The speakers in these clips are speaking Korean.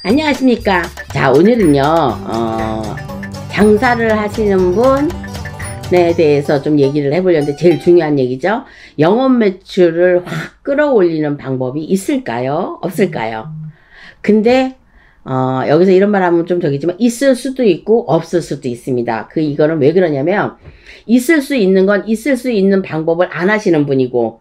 안녕하십니까. 자, 오늘은요, 장사를 하시는 분에 대해서 좀 얘기를 해보려는데, 제일 중요한 얘기죠. 영업 매출을 확 끌어올리는 방법이 있을까요? 없을까요? 근데, 여기서 이런 말 하면 좀 저기지만, 있을 수도 있고, 없을 수도 있습니다. 이거는 왜 그러냐면, 있을 수 있는 건 있을 수 있는 방법을 안 하시는 분이고,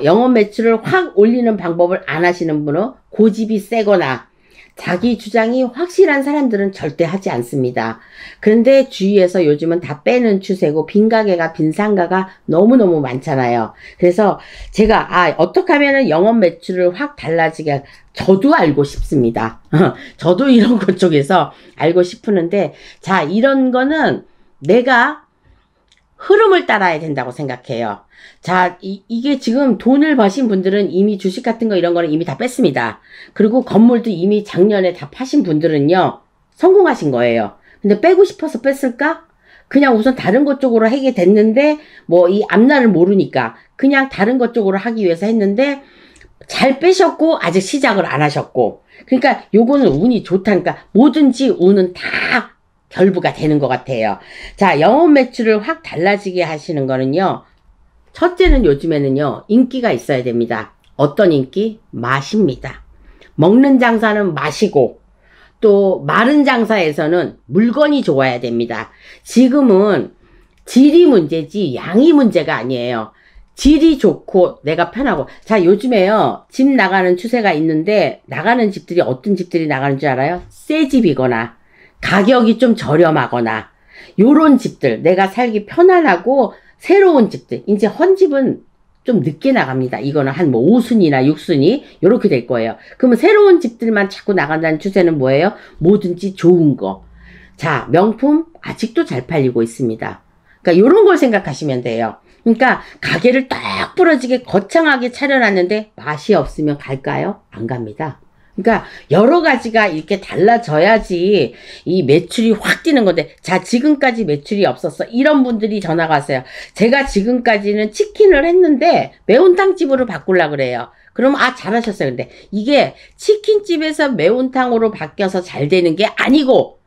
영업 매출을 확 올리는 방법을 안 하시는 분은 고집이 세거나, 자기 주장이 확실한 사람들은 절대 하지 않습니다. 그런데 주위에서 요즘은 다 빼는 추세고 빈가게가 빈상가가 너무너무 많잖아요. 그래서 제가 어떻게 하면 영업 매출을 확 달라지게 저도 알고 싶습니다. 저도 이런 것 쪽에서 알고 싶은데 자, 이런 거는 내가 흐름을 따라야 된다고 생각해요. 자, 이게 지금 돈을 버신 분들은 이미 주식 같은 거 이런 거는 이미 다 뺐습니다. 그리고 건물도 이미 작년에 다 파신 분들은요, 성공하신 거예요. 근데 빼고 싶어서 뺐을까? 그냥 우선 다른 것 쪽으로 하게 됐는데, 뭐 이 앞날을 모르니까 그냥 다른 것 쪽으로 하기 위해서 했는데, 잘 빼셨고, 아직 시작을 안 하셨고. 그러니까 요거는 운이 좋다니까, 뭐든지 운은 다 결부가 되는 것 같아요. 자, 영업 매출을 확 달라지게 하시는 거는요, 첫째는 요즘에는요, 인기가 있어야 됩니다. 어떤 인기? 맛입니다. 먹는 장사는 맛이고, 또 마른 장사에서는 물건이 좋아야 됩니다. 지금은 질이 문제지 양이 문제가 아니에요. 질이 좋고 내가 편하고. 자, 요즘에요, 집 나가는 추세가 있는데, 나가는 집들이 어떤 집들이 나가는 줄 알아요? 새 집이거나 가격이 좀 저렴하거나 요런 집들, 내가 살기 편안하고 새로운 집들. 이제 헌집은 좀 늦게 나갑니다. 이거는 한 뭐 5순위나 6순위 요렇게 될 거예요. 그러면 새로운 집들만 자꾸 나간다는 추세는 뭐예요? 뭐든지 좋은 거. 자, 명품 아직도 잘 팔리고 있습니다. 그러니까 요런 걸 생각하시면 돼요. 그러니까 가게를 딱 부러지게 거창하게 차려놨는데 맛이 없으면 갈까요? 안 갑니다. 그러니까 여러 가지가 이렇게 달라져야지 이 매출이 확 뛰는 건데, 자, 지금까지 매출이 없었어. 이런 분들이 전화가 왔어요. 제가 지금까지는 치킨을 했는데 매운탕집으로 바꾸려고 그래요. 그럼 잘하셨어요. 근데 이게 치킨집에서 매운탕으로 바뀌어서 잘 되는 게 아니고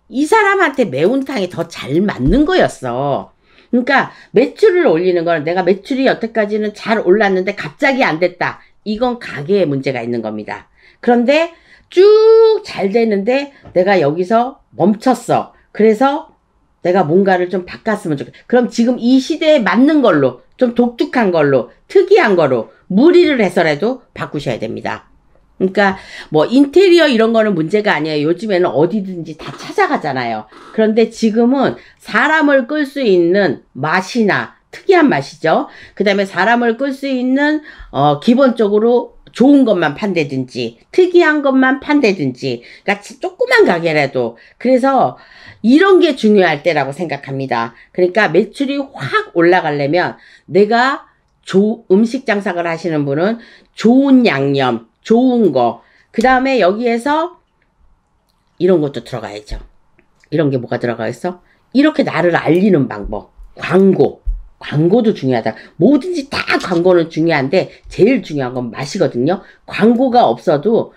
이 사람한테 매운탕이 더 잘 맞는 거였어. 그러니까 매출을 올리는 거는, 내가 매출이 여태까지는 잘 올랐는데 갑자기 안 됐다. 이건 가게에 문제가 있는 겁니다. 그런데 쭉 잘 되는데 내가 여기서 멈췄어. 그래서 내가 뭔가를 좀 바꿨으면 좋겠어. 그럼 지금 이 시대에 맞는 걸로, 좀 독특한 걸로, 특이한 거로 무리를 해서라도 바꾸셔야 됩니다. 그러니까 뭐 인테리어 이런 거는 문제가 아니에요. 요즘에는 어디든지 다 찾아가잖아요. 그런데 지금은 사람을 끌 수 있는 맛이나 특이한 맛이죠. 그 다음에 사람을 끌 수 있는 기본적으로 좋은 것만 판다든지 특이한 것만 판다든지, 그러니까 조그만 가게라도. 그래서 이런 게 중요할 때라고 생각합니다. 그러니까 매출이 확 올라가려면 내가 음식 장사를 하시는 분은 좋은 양념, 좋은 거, 그 다음에 여기에서 이런 것도 들어가야죠. 이런 게 뭐가 들어가 있어? 이렇게 나를 알리는 방법, 광고도 중요하다. 뭐든지 다 광고는 중요한데 제일 중요한 건 맛이거든요. 광고가 없어도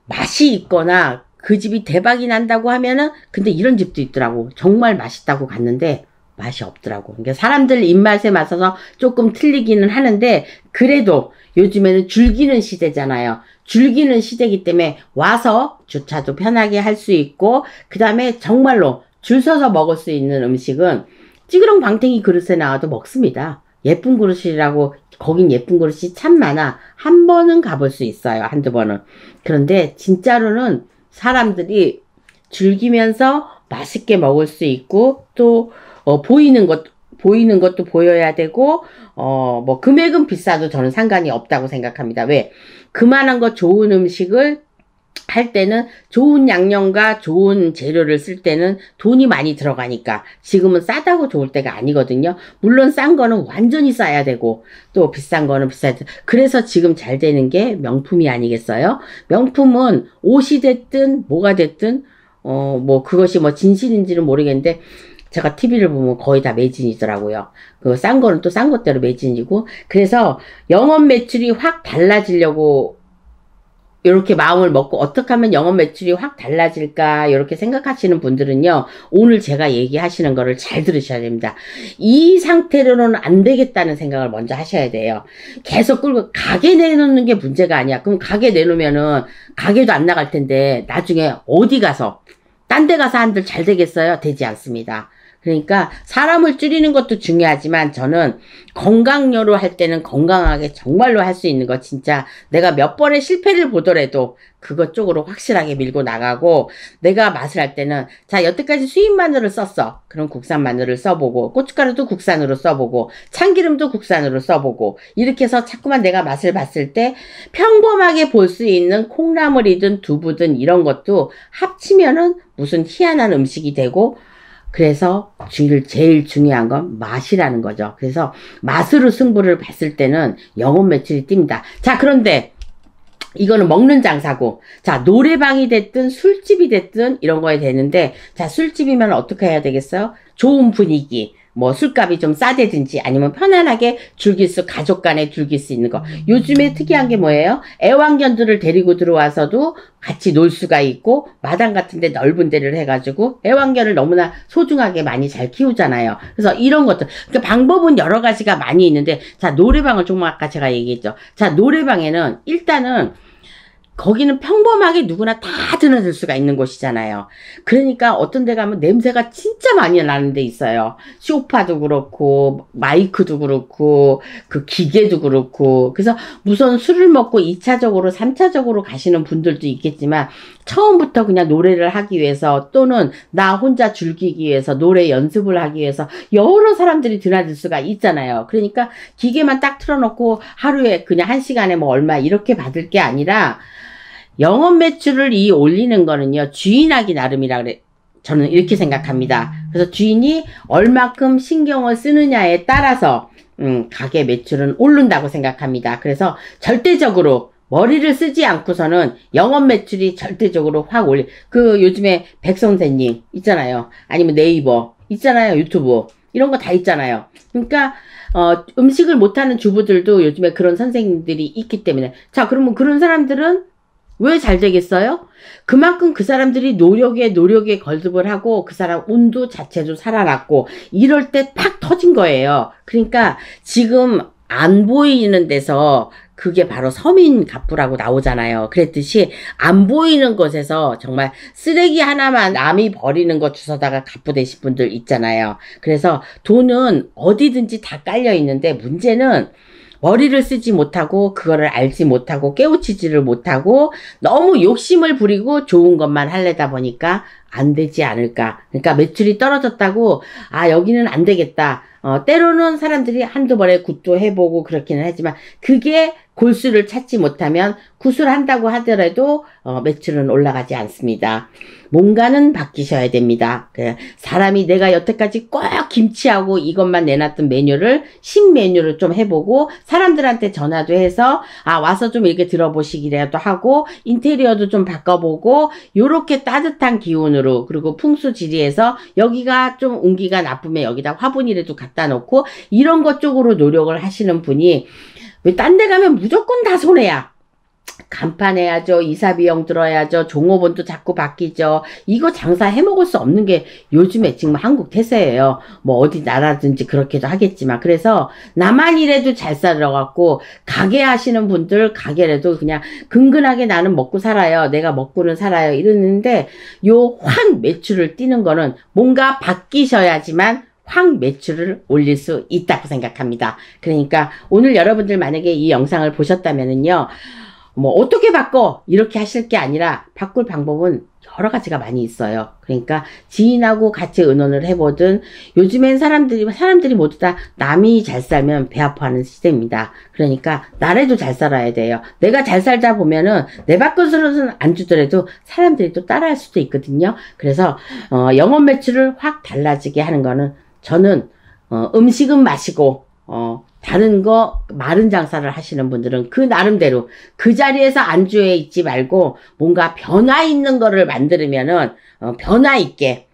맛이 있거나 그 집이 대박이 난다고 하면은, 근데 이런 집도 있더라고. 정말 맛있다고 갔는데 맛이 없더라고. 그러니까 사람들 입맛에 맞춰서 조금 틀리기는 하는데, 그래도 요즘에는 즐기는 시대잖아요. 즐기는 시대이기 때문에 와서 주차도 편하게 할 수 있고, 그 다음에 정말로 줄 서서 먹을 수 있는 음식은 찌그렁 방탱이 그릇에 나와도 먹습니다. 예쁜 그릇이라고, 거긴 예쁜 그릇이 참 많아. 한 번은 가볼 수 있어요. 한두 번은. 그런데 진짜로는 사람들이 즐기면서 맛있게 먹을 수 있고, 또 보이는 것도 보여야 되고, 뭐 금액은 비싸도 저는 상관이 없다고 생각합니다. 왜? 그만한 거 좋은 음식을 할 때는, 좋은 양념과 좋은 재료를 쓸 때는 돈이 많이 들어가니까. 지금은 싸다고 좋을 때가 아니거든요. 물론 싼 거는 완전히 싸야 되고, 또 비싼 거는 비싸야 되고. 그래서 지금 잘 되는 게 명품이 아니겠어요? 명품은 옷이 됐든 뭐가 됐든 뭐 그것이 뭐 진실인지는 모르겠는데, 제가 TV를 보면 거의 다 매진이더라고요. 그 싼 거는 또 싼 것대로 매진이고. 그래서 영업 매출이 확 달라지려고 이렇게 마음을 먹고 어떻게 하면 영업 매출이 확 달라질까 이렇게 생각하시는 분들은요, 오늘 제가 얘기하시는 거를 잘 들으셔야 됩니다. 이 상태로는 안 되겠다는 생각을 먼저 하셔야 돼요. 계속 끌고 가게 내놓는 게 문제가 아니야. 그럼 가게 내놓으면은 가게도 안 나갈 텐데 나중에 어디 가서 딴 데 가서 한들 잘 되겠어요? 되지 않습니다. 그러니까 사람을 줄이는 것도 중요하지만 저는 건강료로 할 때는 건강하게 정말로 할 수 있는 거, 진짜 내가 몇 번의 실패를 보더라도 그것 쪽으로 확실하게 밀고 나가고, 내가 맛을 할 때는 자, 여태까지 수입 마늘을 썼어. 그럼 국산 마늘을 써보고, 고춧가루도 국산으로 써보고, 참기름도 국산으로 써보고, 이렇게 해서 자꾸만 내가 맛을 봤을 때 평범하게 볼 수 있는 콩나물이든 두부든 이런 것도 합치면은 무슨 희한한 음식이 되고, 그래서 제일 중요한 건 맛이라는 거죠. 그래서 맛으로 승부를 봤을 때는 영업 매출이 뜁니다. 자, 그런데 이거는 먹는 장사고, 자, 노래방이 됐든 술집이 됐든 이런 거에 되는데, 자, 술집이면 어떻게 해야 되겠어요? 좋은 분위기, 뭐 술값이 좀 싸대든지 아니면 편안하게 가족 간에 즐길 수 있는 거. 요즘에 특이한 게 뭐예요? 애완견들을 데리고 들어와서도 같이 놀 수가 있고, 마당 같은 데 넓은 데를 해가지고 애완견을 너무나 소중하게 많이 잘 키우잖아요. 그래서 이런 것들, 그러니까 방법은 여러 가지가 많이 있는데, 자, 노래방을 조금 아까 제가 얘기했죠. 자, 노래방에는 일단은 거기는 평범하게 누구나 다 드나들 수가 있는 곳이잖아요. 그러니까 어떤 데 가면 냄새가 진짜 많이 나는 데 있어요. 소파도 그렇고, 마이크도 그렇고, 그 기계도 그렇고. 그래서 우선 술을 먹고 2차적으로, 3차적으로 가시는 분들도 있겠지만, 처음부터 그냥 노래를 하기 위해서, 또는 나 혼자 즐기기 위해서, 노래 연습을 하기 위해서 여러 사람들이 드나들 수가 있잖아요. 그러니까 기계만 딱 틀어놓고 하루에 그냥 1시간에 뭐 얼마 이렇게 받을 게 아니라, 영업 매출을 올리는 거는요, 주인하기 나름이라 그래. 저는 이렇게 생각합니다. 그래서 주인이 얼마큼 신경을 쓰느냐에 따라서, 가게 매출은 오른다고 생각합니다. 그래서 절대적으로 머리를 쓰지 않고서는 영업 매출이 절대적으로 확 요즘에 백선생님 있잖아요. 아니면 네이버 있잖아요. 유튜브. 이런 거 다 있잖아요. 그러니까, 음식을 못하는 주부들도 요즘에 그런 선생님들이 있기 때문에. 자, 그러면 그런 사람들은 왜 잘 되겠어요? 그만큼 그 사람들이 노력에 걸듭을 하고, 그 사람 운도 자체도 살아났고, 이럴 때 팍 터진 거예요. 그러니까 지금 안 보이는 데서 그게 바로 서민 갑부라고 나오잖아요. 그랬듯이 안 보이는 곳에서 정말 쓰레기 하나만 남이 버리는 거 주워다가 갑부 되신 분들 있잖아요. 그래서 돈은 어디든지 다 깔려 있는데, 문제는 머리를 쓰지 못하고, 그거를 알지 못하고, 깨우치지를 못하고, 너무 욕심을 부리고 좋은 것만 하려다 보니까 안 되지 않을까. 그러니까 매출이 떨어졌다고, 아, 여기는 안 되겠다. 때로는 사람들이 한두 번에 굿도 해보고 그렇기는 하지만, 그게 골수를 찾지 못하면 구술한다고 하더라도 매출은 올라가지 않습니다. 뭔가는 바뀌셔야 됩니다. 사람이 내가 여태까지 꼭 김치하고 이것만 내놨던 메뉴를 신메뉴를 좀 해보고, 사람들한테 전화도 해서 와서 좀 이렇게 들어보시기라도 하고, 인테리어도 좀 바꿔보고, 요렇게 따뜻한 기운으로, 그리고 풍수지리에서 여기가 좀 운기가 나쁘면 여기다 화분이라도 갖다 놓고, 이런 것 쪽으로 노력을 하시는 분이, 왜 딴 데 가면 무조건 다 손해야. 간판해야죠. 이사비용 들어야죠. 종업원도 자꾸 바뀌죠. 이거 장사 해먹을 수 없는 게 요즘에 지금 한국 태세예요. 뭐 어디 나라든지 그렇게도 하겠지만. 그래서 나만 이래도 잘 살아갖고, 가게 하시는 분들 가게라도 그냥 근근하게 나는 먹고 살아요. 내가 먹고는 살아요. 이러는데, 요 확 매출을 띄는 거는 뭔가 바뀌셔야지만 확 매출을 올릴 수 있다고 생각합니다. 그러니까 오늘 여러분들 만약에 이 영상을 보셨다면은요, 뭐 어떻게 바꿔 이렇게 하실 게 아니라, 바꿀 방법은 여러 가지가 많이 있어요. 그러니까 지인하고 같이 의논을 해보든, 요즘엔 사람들이 모두 다 남이 잘 살면 배 아파하는 시대입니다. 그러니까 나라도 잘 살아야 돼요. 내가 잘 살다 보면은 내 밥그릇은 안 주더라도 사람들이 또 따라할 수도 있거든요. 그래서 영업 매출을 확 달라지게 하는 거는, 저는 음식은 마시고 다른 거 마른 장사를 하시는 분들은 그 나름대로 그 자리에서 안주해 있지 말고, 뭔가 변화 있는 거를 만들면은 변화 있게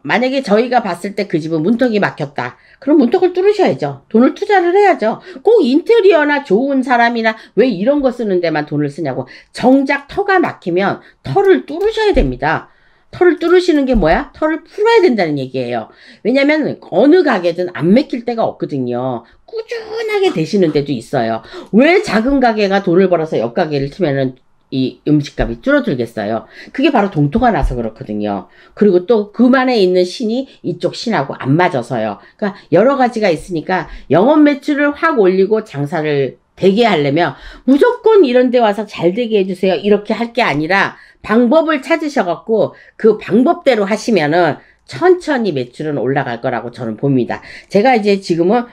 만약에 저희가 봤을 때 그 집은 문턱이 막혔다. 그럼 문턱을 뚫으셔야죠. 돈을 투자를 해야죠. 꼭 인테리어나 좋은 사람이나 왜 이런 거 쓰는 데만 돈을 쓰냐고. 정작 터가 막히면 터를 뚫으셔야 됩니다. 터를 뚫으시는 게 뭐야? 터를 풀어야 된다는 얘기예요. 왜냐면 어느 가게든 안 맥힐 때가 없거든요. 꾸준하게 되시는 데도 있어요. 왜 작은 가게가 돈을 벌어서 옆 가게를 치면은 이 음식값이 줄어들겠어요. 그게 바로 동토가 나서 그렇거든요. 그리고 또 그만에 있는 신이 이쪽 신하고 안 맞아서요. 그러니까 여러 가지가 있으니까 영업 매출을 확 올리고 장사를 되게 하려면 무조건 이런 데 와서 잘 되게 해주세요. 이렇게 할 게 아니라 방법을 찾으셔갖고 그 방법대로 하시면은 천천히 매출은 올라갈 거라고 저는 봅니다. 제가 이제 지금은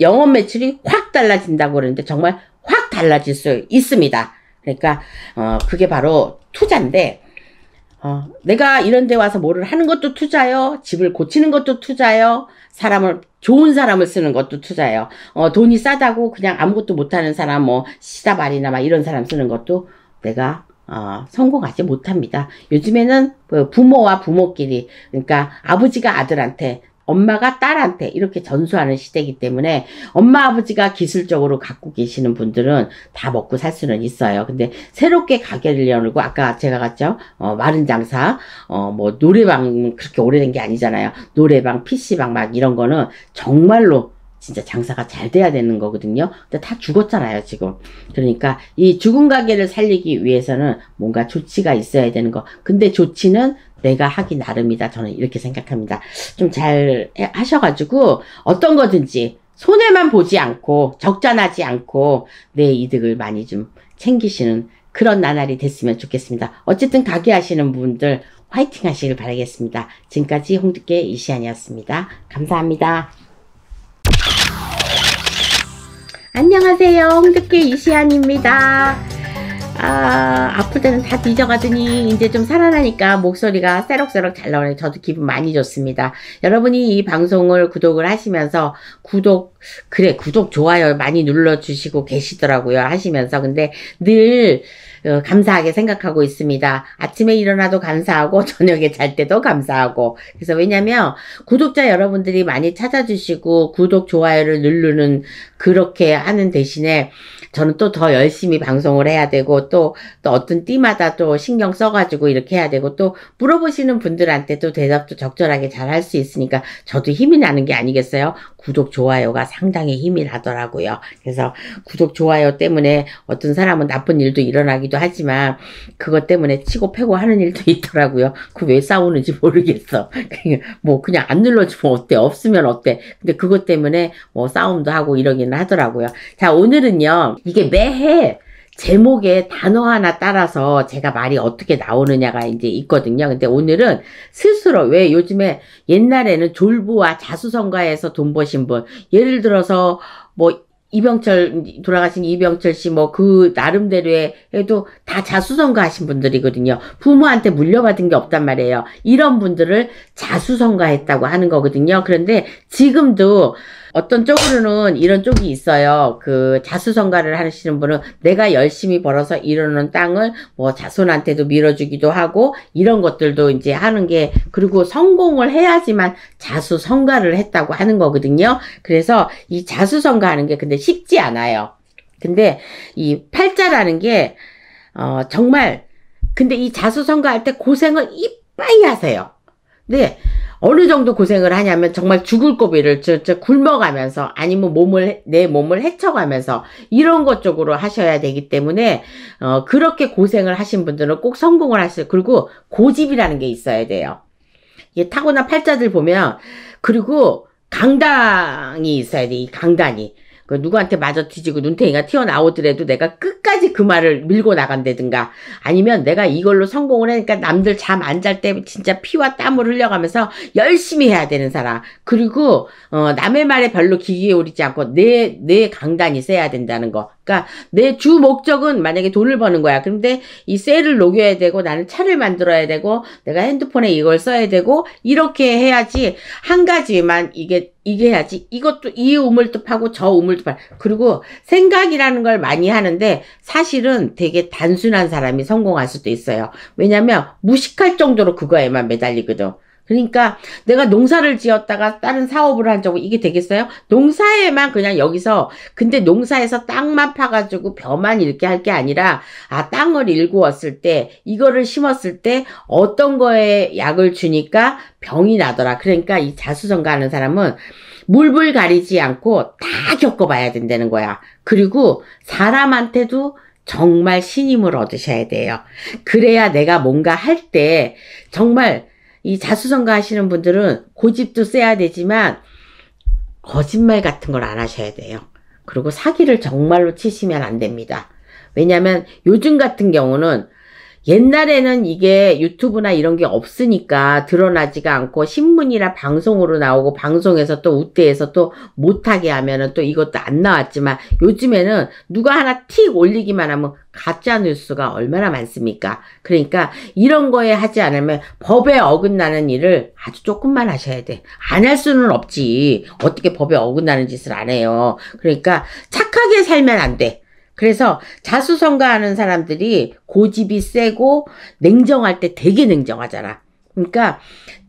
영업 매출이 확 달라진다고 그러는데 정말 확 달라질 수 있습니다. 그러니까 그게 바로 투자인데 내가 이런 데 와서 뭐를 하는 것도 투자요. 집을 고치는 것도 투자요. 좋은 사람을 쓰는 것도 투자예요. 돈이 싸다고 그냥 아무것도 못하는 사람, 뭐 시다발이나 막 이런 사람 쓰는 것도 내가 성공하지 못합니다. 요즘에는 부모와 부모끼리, 그러니까 아버지가 아들한테, 엄마가 딸한테 이렇게 전수하는 시대이기 때문에 엄마 아버지가 기술적으로 갖고 계시는 분들은 다 먹고 살 수는 있어요. 근데 새롭게 가게를 열고 아까 제가 갔죠. 마른 장사, 뭐 노래방 그렇게 오래된 게 아니잖아요. 노래방, PC방 막 이런 거는 정말로 진짜 장사가 잘 돼야 되는 거거든요. 근데 다 죽었잖아요, 지금. 그러니까 이 죽은 가게를 살리기 위해서는 뭔가 조치가 있어야 되는 거. 근데 조치는 내가 하기 나름이다. 저는 이렇게 생각합니다. 좀 잘 하셔가지고 어떤 거든지 손해만 보지 않고 적자나지 않고 내 이득을 많이 좀 챙기시는 그런 나날이 됐으면 좋겠습니다. 어쨌든 가게 하시는 분들 화이팅 하시길 바라겠습니다. 지금까지 홍두깨 이시안이었습니다. 감사합니다. 안녕하세요. 홍두깨 이시안입니다. 아플 때는 다 뒤져가더니 이제 좀 살아나니까 목소리가 새록새록 잘 나오네. 저도 기분 많이 좋습니다. 여러분이 이 방송을 구독을 하시면서 구독, 좋아요 많이 눌러주시고 계시더라고요. 하시면서. 근데 늘 감사하게 생각하고 있습니다. 아침에 일어나도 감사하고 저녁에 잘 때도 감사하고. 그래서 왜냐면 구독자 여러분들이 많이 찾아주시고 구독, 좋아요를 누르는 그렇게 하는 대신에 저는 또 더 열심히 방송을 해야 되고 또 어떤 띠마다 또 신경 써가지고 이렇게 해야 되고 또 물어보시는 분들한테 또 대답도 적절하게 잘 할 수 있으니까 저도 힘이 나는 게 아니겠어요? 구독, 좋아요가 상당히 힘이 나더라고요. 그래서 구독, 좋아요 때문에 어떤 사람은 나쁜 일도 일어나기도 하지만 그것 때문에 치고 패고 하는 일도 있더라고요. 그 왜 싸우는지 모르겠어. 뭐 그냥 안 눌러주면 어때? 없으면 어때? 근데 그것 때문에 뭐 싸움도 하고 이러기는 하더라고요. 자, 오늘은요. 이게 매해 제목의 단어 하나 따라서 제가 말이 어떻게 나오느냐가 이제 있거든요. 근데 오늘은 스스로, 왜 요즘에 옛날에는 졸부와 자수성가해서 돈 버신 분, 예를 들어서 뭐 돌아가신 이병철 씨, 뭐, 그, 나름대로의, 해도 다 자수성가 하신 분들이거든요. 부모한테 물려받은 게 없단 말이에요. 이런 분들을 자수성가했다고 하는 거거든요. 그런데 지금도 어떤 쪽으로는 이런 쪽이 있어요. 그 자수성가를 하시는 분은 내가 열심히 벌어서 이루는 땅을 뭐 자손한테도 밀어주기도 하고 이런 것들도 이제 하는 게, 그리고 성공을 해야지만 자수성가를 했다고 하는 거거든요. 그래서 이 자수성가 하는 게 근데 쉽지 않아요. 근데 이 팔자라는 게 정말, 근데 이 자수성가 할 때 고생을 이빠이 하세요. 네. 어느 정도 고생을 하냐면 정말 죽을 고비를 굶어가면서 아니면 내 몸을 헤쳐가면서 이런 것 쪽으로 하셔야 되기 때문에 그렇게 고생을 하신 분들은 꼭 성공을 하세요. 그리고 고집이라는 게 있어야 돼요. 이게 타고난 팔자들 보면, 그리고 강당이 있어야 돼. 이 강단이. 그 누구한테 맞아 뒤지고 눈탱이가 튀어나오더라도 내가 끝까지 그 말을 밀고 나간다든가, 아니면 내가 이걸로 성공을 하니까 남들 잠 안 잘 때 진짜 피와 땀을 흘려가면서 열심히 해야 되는 사람. 그리고 남의 말에 별로 귀 기울이지 않고 내 강단이 세야 된다는 거. 그러니까 내 주 목적은 만약에 돈을 버는 거야. 그런데 이 셀을 녹여야 되고 나는 차를 만들어야 되고 내가 핸드폰에 이걸 써야 되고 이렇게 해야지, 한 가지만 이게 해야지. 이것도 이 우물도 파고 저 우물도 파고. 그리고 생각이라는 걸 많이 하는데 사실은 되게 단순한 사람이 성공할 수도 있어요. 왜냐면 무식할 정도로 그거에만 매달리거든. 그러니까 내가 농사를 지었다가 다른 사업을 한다고 이게 되겠어요? 농사에만 그냥 여기서 근데 농사에서 땅만 파가지고 벼만 이렇게 할 게 아니라 땅을 일구었을 때 이거를 심었을 때 어떤 거에 약을 주니까 병이 나더라. 그러니까 이 자수성가 하는 사람은 물불 가리지 않고 다 겪어봐야 된다는 거야. 그리고 사람한테도 정말 신임을 얻으셔야 돼요. 그래야 내가 뭔가 할 때 정말 이 자수성가 하시는 분들은 고집도 세야 되지만 거짓말 같은 걸 안 하셔야 돼요. 그리고 사기를 정말로 치시면 안 됩니다. 왜냐면 요즘 같은 경우는 옛날에는 이게 유튜브나 이런 게 없으니까 드러나지가 않고 신문이나 방송으로 나오고 방송에서 또 우대에서 또 못하게 하면은 또 이것도 안 나왔지만 요즘에는 누가 하나 틱 올리기만 하면 가짜 뉴스가 얼마나 많습니까? 그러니까 이런 거에 하지 않으면 법에 어긋나는 일을 아주 조금만 하셔야 돼. 안 할 수는 없지. 어떻게 법에 어긋나는 짓을 안 해요. 그러니까 착하게 살면 안 돼. 그래서 자수성가하는 사람들이 고집이 세고 냉정할 때 되게 냉정하잖아. 그러니까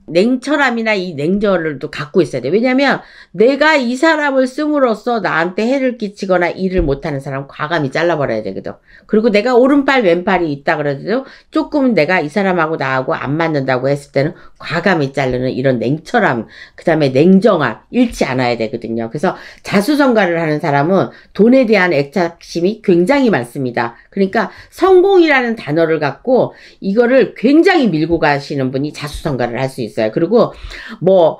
냉철함이나 이 냉정을 또 갖고 있어야 돼. 왜냐면 내가 이 사람을 씀으로써 나한테 해를 끼치거나 일을 못하는 사람은 과감히 잘라버려야 되거든. 그리고 내가 오른팔 왼팔이 있다 그래도 조금 내가 이 사람하고 나하고 안 맞는다고 했을 때는 과감히 자르는 이런 냉철함, 그 다음에 냉정함 잃지 않아야 되거든요. 그래서 자수성가를 하는 사람은 돈에 대한 애착심이 굉장히 많습니다. 그러니까 성공이라는 단어를 갖고 이거를 굉장히 밀고 가시는 분이 자수성가를 할 수 있어요. 그리고 뭐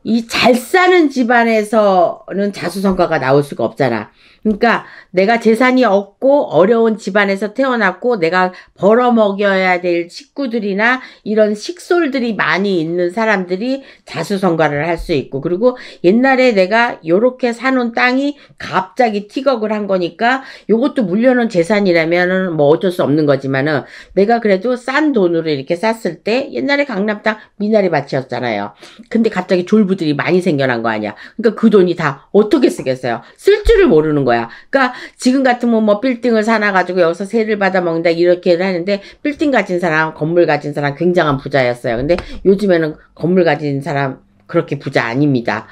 이 잘 사는 집안에서는 자수성가가 나올 수가 없잖아. 그러니까 내가 재산이 없고 어려운 집안에서 태어났고 내가 벌어먹여야 될 식구들이나 이런 식솔들이 많이 있는 사람들이 자수성가를 할 수 있고, 그리고 옛날에 내가 요렇게 사놓은 땅이 갑자기 틱업을 한 거니까 요것도 물려놓은 재산이라면은 뭐 어쩔 수 없는 거지만은 내가 그래도 싼 돈으로 이렇게 쌌을 때 옛날에 강남 땅 미나리 밭이었잖아요. 근데 갑자기 졸부들이 많이 생겨난 거 아니야. 그러니까 그 돈이 다 어떻게 쓰겠어요? 쓸 줄을 모르는 거야. 그러니까 지금 같으면 뭐 빌딩을 사놔가지고 여기서 세를 받아 먹는다 이렇게 하는데 빌딩 가진 사람, 건물 가진 사람 굉장한 부자였어요. 근데 요즘에는 건물 가진 사람 그렇게 부자 아닙니다.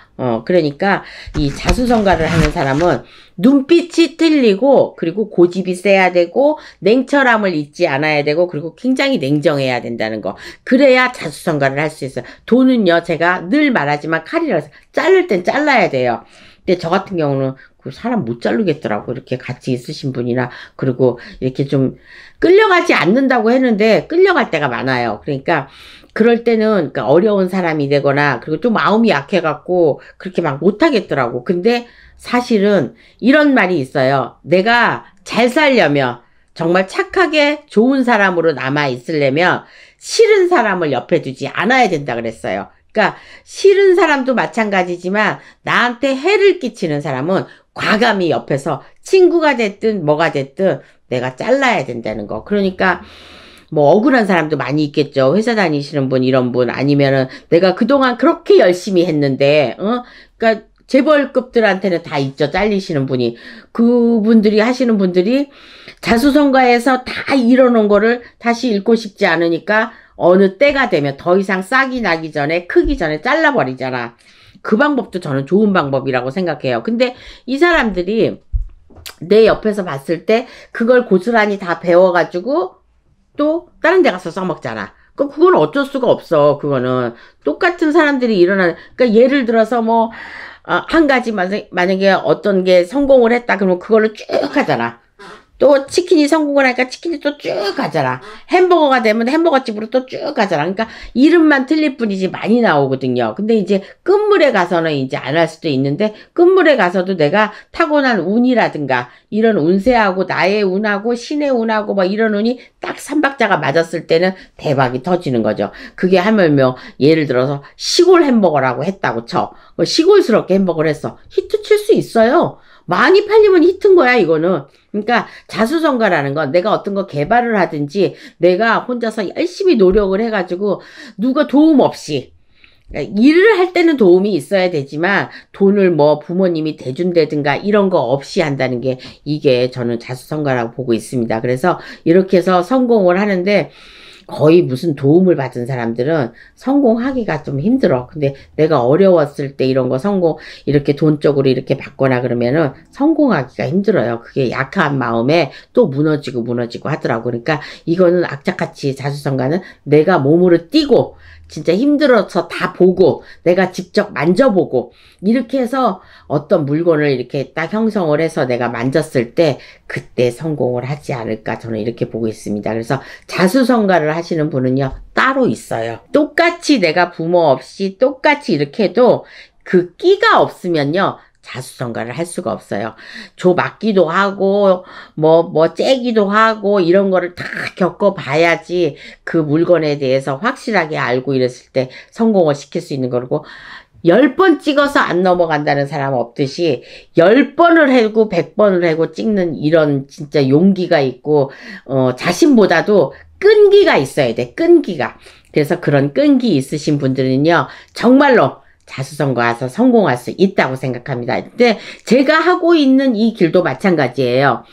그러니까 이 자수성가를 하는 사람은 눈빛이 틀리고 그리고 고집이 세야 되고 냉철함을 잊지 않아야 되고 그리고 굉장히 냉정해야 된다는 거. 그래야 자수성가를 할 수 있어요. 돈은요, 제가 늘 말하지만 칼이라서 자를 땐 잘라야 돼요. 근데 저 같은 경우는 그 사람 못 자르겠더라고. 이렇게 같이 있으신 분이나 그리고 이렇게 좀 끌려가지 않는다고 했는데 끌려갈 때가 많아요. 그러니까 그럴 때는 그러니까 어려운 사람이 되거나 그리고 좀 마음이 약해갖고 그렇게 막 못하겠더라고. 근데 사실은 이런 말이 있어요. 내가 잘 살려면 정말 착하게 좋은 사람으로 남아있으려면 싫은 사람을 옆에 두지 않아야 된다 그랬어요. 그러니까 싫은 사람도 마찬가지지만 나한테 해를 끼치는 사람은 과감히 옆에서 친구가 됐든 뭐가 됐든 내가 잘라야 된다는 거. 그러니까 뭐 억울한 사람도 많이 있겠죠. 회사 다니시는 분, 이런 분, 아니면은 내가 그동안 그렇게 열심히 했는데 그러니까 재벌급들한테는 다 있죠. 잘리시는 분이. 그분들이 하시는 분들이 자수성가해서 다 이뤄놓은 거를 다시 읽고 싶지 않으니까 어느 때가 되면 더 이상 싹이 나기 전에 크기 전에 잘라버리잖아. 그 방법도 저는 좋은 방법이라고 생각해요. 근데 이 사람들이 내 옆에서 봤을 때 그걸 고스란히 다 배워가지고 또 다른 데 가서 써먹잖아. 그건 어쩔 수가 없어. 그거는 똑같은 사람들이 일어나는. 그러니까 예를 들어서 뭐 한 가지 만약에 어떤 게 성공을 했다 그러면 그걸로 쭉 하잖아. 또 치킨이 성공을 하니까 치킨이 또 쭉 가잖아. 햄버거가 되면 햄버거 집으로 또 쭉 가잖아. 그러니까 이름만 틀릴 뿐이지 많이 나오거든요. 근데 이제 끝물에 가서는 이제 안 할 수도 있는데 끝물에 가서도 내가 타고난 운이라든가 이런 운세하고 나의 운하고 신의 운하고 뭐 이런 운이 딱 삼박자가 맞았을 때는 대박이 터지는 거죠. 그게 하물며 예를 들어서 시골 햄버거라고 했다고 쳐. 시골스럽게 햄버거를 했어. 히트 칠 수 있어요. 많이 팔리면 히트인 거야, 이거는. 그러니까 자수성가라는 건 내가 어떤 거 개발을 하든지 내가 혼자서 열심히 노력을 해가지고 누가 도움 없이 일을 할 때는 도움이 있어야 되지만 돈을 뭐 부모님이 대준다든가 이런 거 없이 한다는 게 이게 저는 자수성가라고 보고 있습니다. 그래서 이렇게 해서 성공을 하는데 거의 무슨 도움을 받은 사람들은 성공하기가 좀 힘들어. 근데 내가 어려웠을 때 이런 거 이렇게 돈 쪽으로 이렇게 받거나 그러면은 성공하기가 힘들어요. 그게 약한 마음에 또 무너지고 하더라고. 그러니까 이거는 악착같이 자수성가는 내가 몸으로 뛰고 진짜 힘들어서 다 보고 내가 직접 만져보고 이렇게 해서 어떤 물건을 이렇게 딱 형성을 해서 내가 만졌을 때 그때 성공을 하지 않을까 저는 이렇게 보고 있습니다. 그래서 자수성가를 하시는 분은요 따로 있어요. 똑같이 내가 부모 없이 똑같이 이렇게 해도 그 끼가 없으면요 자수성가를 할 수가 없어요. 조 맞기도 하고 째기도 하고 이런 거를 다 겪어봐야지 그 물건에 대해서 확실하게 알고 이랬을 때 성공을 시킬 수 있는 거고 10번 찍어서 안 넘어간다는 사람 없듯이 10번을 해고 100번을 해고 찍는 이런 진짜 용기가 있고 자신보다도 끈기가 있어야 돼. 끈기가. 그래서 그런 끈기 있으신 분들은요 정말로 자수성가해서 성공할 수 있다고 생각합니다. 근데 제가 하고 있는 이 길도 마찬가지예요.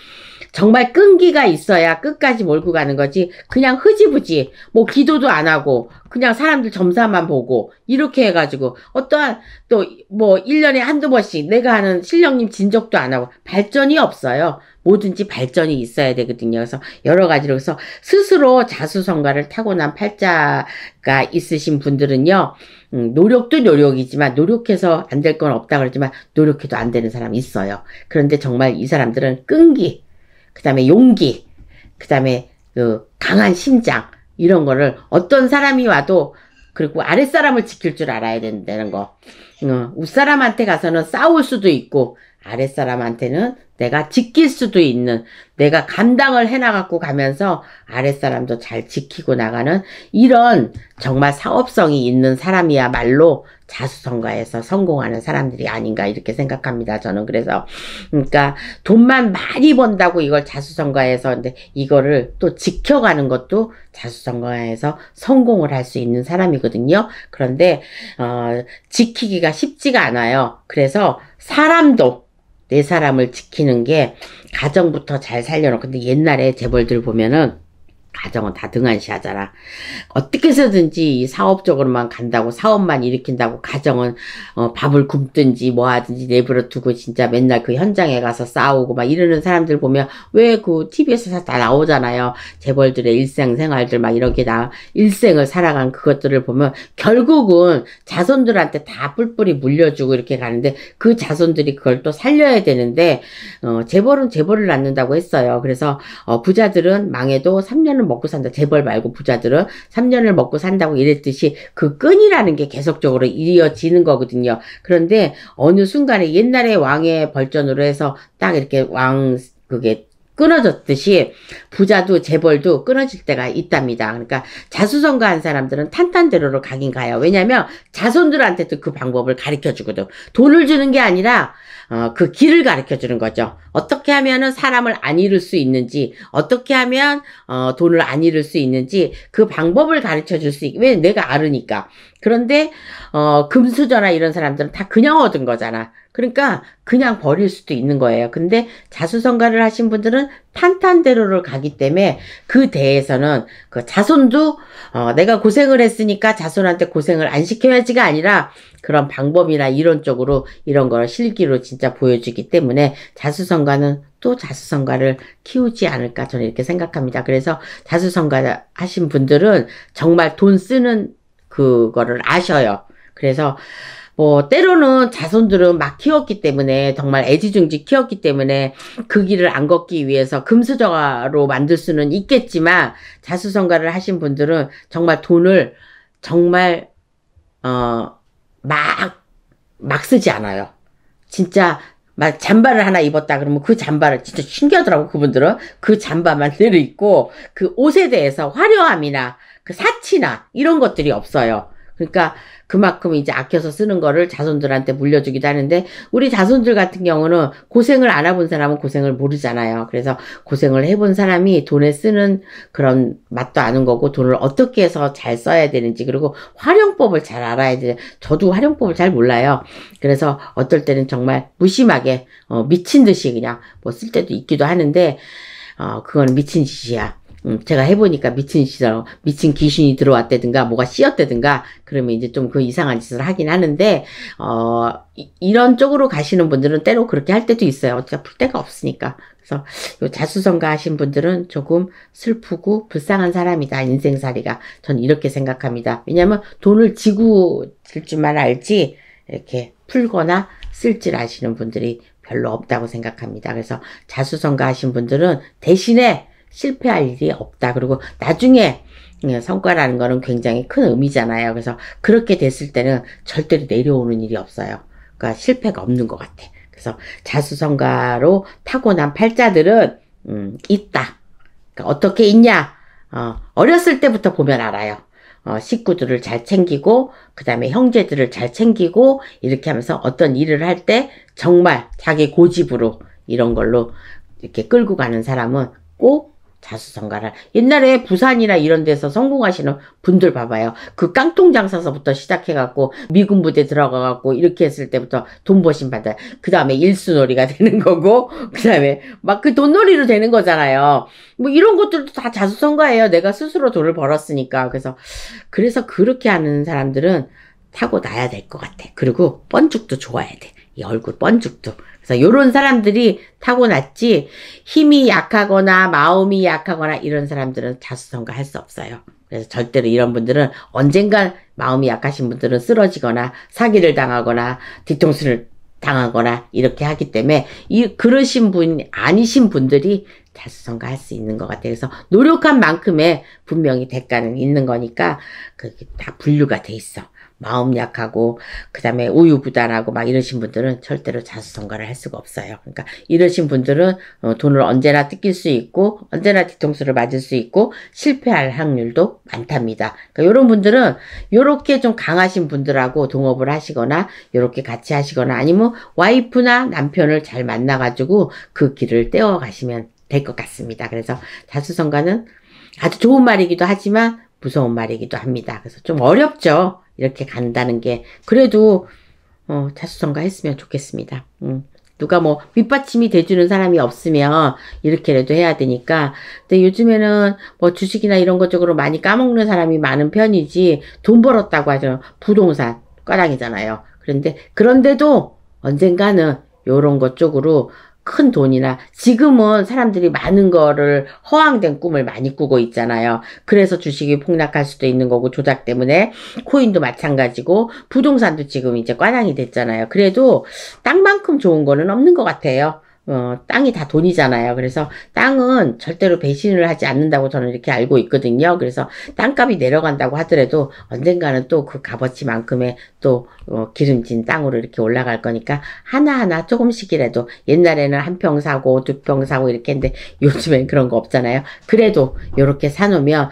정말 끈기가 있어야 끝까지 몰고 가는 거지 그냥 흐지부지 기도도 안 하고 그냥 사람들 점사만 보고 이렇게 해가지고 어떠한 또 1년에 한두 번씩 내가 하는 신령님 진적도 안 하고 발전이 없어요. 뭐든지 발전이 있어야 되거든요. 그래서 여러 가지로 그래서 스스로 자수성가를 타고난 팔자가 있으신 분들은요. 노력도 노력이지만 노력해서 안 될 건 없다 그러지만 노력해도 안 되는 사람이 있어요. 그런데 정말 이 사람들은 끈기 그 다음에 용기, 그 다음에 강한 심장 이런 거를 어떤 사람이 와도 그리고 아랫사람을 지킬 줄 알아야 된다는 거. 윗사람한테 가서는 싸울 수도 있고 아랫사람한테는 내가 지킬 수도 있는 내가 감당을 해나가고 가면서 아랫사람도 잘 지키고 나가는 이런 정말 사업성이 있는 사람이야말로 자수성가해서 성공하는 사람들이 아닌가 이렇게 생각합니다. 저는 그래서 그러니까 돈만 많이 번다고 이걸 자수성가해서 근데 이거를 또 지켜가는 것도 자수성가해서 성공을 할 수 있는 사람이거든요. 그런데 지키기가 쉽지가 않아요. 그래서 사람도 내 사람을 지키는 게 가정부터 잘 살려놓고 근데 옛날에 재벌들 보면은 가정은 다 등한시하잖아. 어떻게 해서든지 사업적으로만 간다고 사업만 일으킨다고 가정은 밥을 굶든지 뭐 하든지 내버려 두고 진짜 맨날 그 현장에 가서 싸우고 막 이러는 사람들 보면 왜 그 TV에서 다 나오잖아요. 재벌들의 일생생활들 막 이렇게 일생을 살아간 그것들을 보면 결국은 자손들한테 다 뿔뿔이 물려주고 이렇게 가는데 그 자손들이 그걸 또 살려야 되는데 재벌은 재벌을 낳는다고 했어요. 그래서 부자들은 망해도 3년은 먹고 산다. 재벌 말고 부자들은 3년을 먹고 산다고 이랬듯이 그 끈이라는 게 계속적으로 이어지는 거거든요. 그런데 어느 순간에 옛날에 왕의 벌전으로 해서 딱 이렇게 그게 끊어졌듯이 부자도 재벌도 끊어질 때가 있답니다. 그러니까 자수성가한 사람들은 탄탄대로로 가긴 가요. 왜냐하면 자손들한테도 그 방법을 가르쳐 주거든. 돈을 주는 게 아니라 그 길을 가르쳐 주는 거죠. 어떻게 하면은 사람을 안 잃을 수 있는지, 어떻게 하면 돈을 안 잃을 수 있는지 그 방법을 가르쳐 줄 수 왜 내가 알으니까. 그런데 금수저나 이런 사람들은 다 그냥 얻은 거잖아. 그러니까 그냥 버릴 수도 있는 거예요. 근데 자수성가를 하신 분들은 탄탄대로를 가기 때문에 그 대에서는 그 자손도 내가 고생을 했으니까 자손한테 고생을 안 시켜야지가 아니라 그런 방법이나 이론적으로 이런 걸 실기로 진짜 보여주기 때문에 자수성가는 또 자수성가를 키우지 않을까 저는 이렇게 생각합니다. 그래서 자수성가 하신 분들은 정말 돈 쓰는 그거를 아셔요. 그래서 때로는 자손들은 막 키웠기 때문에 정말 애지중지 키웠기 때문에 그 길을 안 걷기 위해서 금수저로 만들 수는 있겠지만 자수성가를 하신 분들은 정말 돈을 정말 막 쓰지 않아요. 진짜 막 잠바를 하나 입었다 그러면 그 잠바를 진짜 신기하더라고. 그분들은 그 잠바만 늘 입고 그 옷에 대해서 화려함이나 그 사치나 이런 것들이 없어요. 그러니까 그만큼 이제 아껴서 쓰는 거를 자손들한테 물려주기도 하는데 우리 자손들 같은 경우는 고생을 안 해본 사람은 고생을 모르잖아요. 그래서 고생을 해본 사람이 돈에 쓰는 그런 맛도 아는 거고 돈을 어떻게 해서 잘 써야 되는지 그리고 활용법을 잘 알아야 돼. 저도 활용법을 잘 몰라요. 그래서 어떨 때는 정말 무심하게 미친 듯이 그냥 쓸 때도 있기도 하는데 그건 미친 짓이야. 제가 해보니까 미친 귀신이 들어왔다든가, 뭐가 씌었다든가, 그러면 이제 좀 그 이상한 짓을 하긴 하는데, 이런 쪽으로 가시는 분들은 때로 그렇게 할 때도 있어요. 어차피 풀 데가 없으니까. 그래서 요 자수성가 하신 분들은 조금 슬프고 불쌍한 사람이다, 인생살이가. 전 이렇게 생각합니다. 왜냐면 돈을 지고 쓸 줄만 알지, 이렇게 풀거나 쓸 줄 아시는 분들이 별로 없다고 생각합니다. 그래서 자수성가 하신 분들은 대신에 실패할 일이 없다. 그리고 나중에 성과라는 거는 굉장히 큰 의미잖아요. 그래서 그렇게 됐을 때는 절대로 내려오는 일이 없어요. 그러니까 실패가 없는 것 같아. 그래서 자수성가로 타고난 팔자들은 있다. 그러니까 어떻게 있냐? 어렸을 때부터 보면 알아요. 식구들을 잘 챙기고, 그 다음에 형제들을 잘 챙기고, 이렇게 하면서 어떤 일을 할 때 정말 자기 고집으로 이런 걸로 이렇게 끌고 가는 사람은 꼭 자수성가를. 옛날에 부산이나 이런 데서 성공하시는 분들 봐봐요. 그 깡통 장사서부터 시작해갖고 미군 부대 들어가갖고 이렇게 했을 때부터 돈 버신 받아요. 그 다음에 일수놀이가 되는 거고, 그 다음에 막 그 돈놀이로 되는 거잖아요. 뭐 이런 것들도 다 자수성가예요. 내가 스스로 돈을 벌었으니까. 그래서 그렇게 하는 사람들은 타고나야 될 것 같아. 그리고 뻔죽도 좋아야 돼. 이 얼굴 뻔죽도. 그래서 요런 사람들이 타고났지, 힘이 약하거나 마음이 약하거나 이런 사람들은 자수성가 할 수 없어요. 그래서 절대로 이런 분들은 언젠간 마음이 약하신 분들은 쓰러지거나 사기를 당하거나 뒤통수를 당하거나 이렇게 하기 때문에 그러신 분 아니신 분들이 자수성가 할 수 있는 것 같아요. 그래서 노력한 만큼의 분명히 대가는 있는 거니까 그게 다 분류가 돼 있어. 마음 약하고 그 다음에 우유부단하고 막 이러신 분들은 절대로 자수성가를 할 수가 없어요. 그러니까 이러신 분들은 돈을 언제나 뜯길 수 있고 언제나 뒤통수를 맞을 수 있고 실패할 확률도 많답니다. 그러니까 이런 분들은 요렇게 좀 강하신 분들하고 동업을 하시거나 요렇게 같이 하시거나 아니면 와이프나 남편을 잘 만나가지고 그 길을 떼어 가시면 될 것 같습니다. 그래서 자수성가는 아주 좋은 말이기도 하지만 무서운 말이기도 합니다. 그래서 좀 어렵죠. 이렇게 간다는 게. 그래도 자수성가 했으면 좋겠습니다. 누가 뭐 밑받침이 돼주는 사람이 없으면 이렇게라도 해야 되니까. 근데 요즘에는 뭐 주식이나 이런 것 쪽으로 많이 까먹는 사람이 많은 편이지, 돈 벌었다고 하죠. 부동산 꽈당이잖아요. 그런데도 언젠가는 요런 것 쪽으로 큰 돈이나, 지금은 사람들이 많은 거를 허황된 꿈을 많이 꾸고 있잖아요. 그래서 주식이 폭락할 수도 있는 거고, 조작 때문에. 코인도 마찬가지고 부동산도 지금 이제 꽈당이 됐잖아요. 그래도 땅만큼 좋은 거는 없는 것 같아요. 땅이 다 돈이잖아요. 그래서 땅은 절대로 배신을 하지 않는다고 저는 이렇게 알고 있거든요. 그래서 땅값이 내려간다고 하더라도 언젠가는 또 그 값어치만큼의 또 기름진 땅으로 이렇게 올라갈 거니까 하나하나 조금씩이라도, 옛날에는 한 평 사고 두 평 사고 이렇게 했는데 요즘엔 그런 거 없잖아요. 그래도 이렇게 사놓으면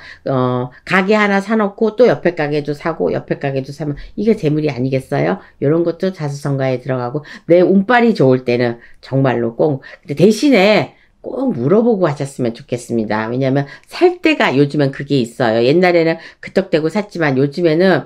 가게 하나 사놓고 또 옆에 가게도 사고 옆에 가게도 사면 이게 재물이 아니겠어요? 이런 것도 자수성가에 들어가고, 내 운빨이 좋을 때는 정말로 근데 대신에 꼭 물어보고 하셨으면 좋겠습니다. 왜냐하면 살 때가 요즘엔 그게 있어요. 옛날에는 그떡대고 샀지만 요즘에는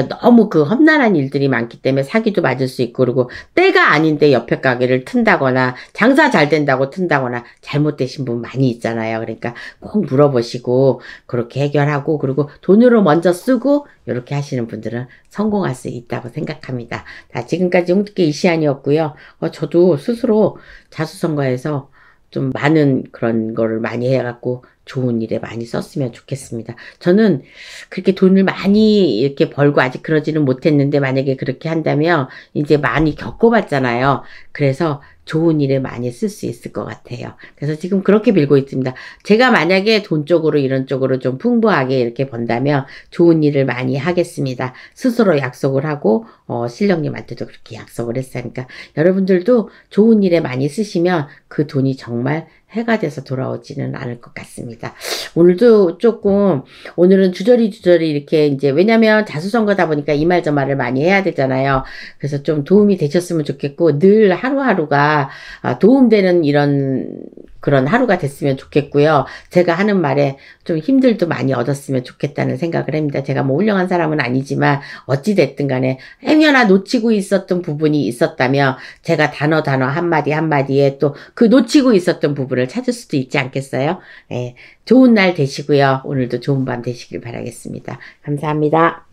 너무 그 험난한 일들이 많기 때문에 사기도 맞을 수 있고, 그리고 때가 아닌데 옆에 가게를 튼다거나 장사 잘 된다고 튼다거나 잘못되신 분 많이 있잖아요. 그러니까 꼭 물어보시고 그렇게 해결하고, 그리고 돈으로 먼저 쓰고 이렇게 하시는 분들은 성공할 수 있다고 생각합니다. 자, 지금까지 홍두깨 이시안이었고요. 저도 스스로 자수성가해서 좀 많은 그런 거를 많이 해갖고 좋은 일에 많이 썼으면 좋겠습니다. 저는 그렇게 돈을 많이 이렇게 벌고 아직 그러지는 못했는데, 만약에 그렇게 한다면 이제 많이 겪어봤잖아요. 그래서 좋은 일에 많이 쓸 수 있을 것 같아요. 그래서 지금 그렇게 빌고 있습니다. 제가 만약에 돈 쪽으로 이런 쪽으로 좀 풍부하게 이렇게 번다면 좋은 일을 많이 하겠습니다. 스스로 약속을 하고 신령님한테도 그렇게 약속을 했으니까 여러분들도 좋은 일에 많이 쓰시면 그 돈이 정말 해가 돼서 돌아오지는 않을 것 같습니다. 오늘도 조금, 오늘은 주저리 이렇게 이제, 왜냐면 자수성가다 보니까 이 말 저 말을 많이 해야 되잖아요. 그래서 좀 도움이 되셨으면 좋겠고, 늘 하루하루가 도움되는 이런 그런 하루가 됐으면 좋겠고요. 제가 하는 말에 좀 힘들도 많이 얻었으면 좋겠다는 생각을 합니다. 제가 뭐 훌륭한 사람은 아니지만 어찌됐든 간에 행여나 놓치고 있었던 부분이 있었다면 제가 단어 한마디 한마디에 또 그 놓치고 있었던 부분을 찾을 수도 있지 않겠어요? 네, 좋은 날 되시고요. 오늘도 좋은 밤 되시길 바라겠습니다. 감사합니다.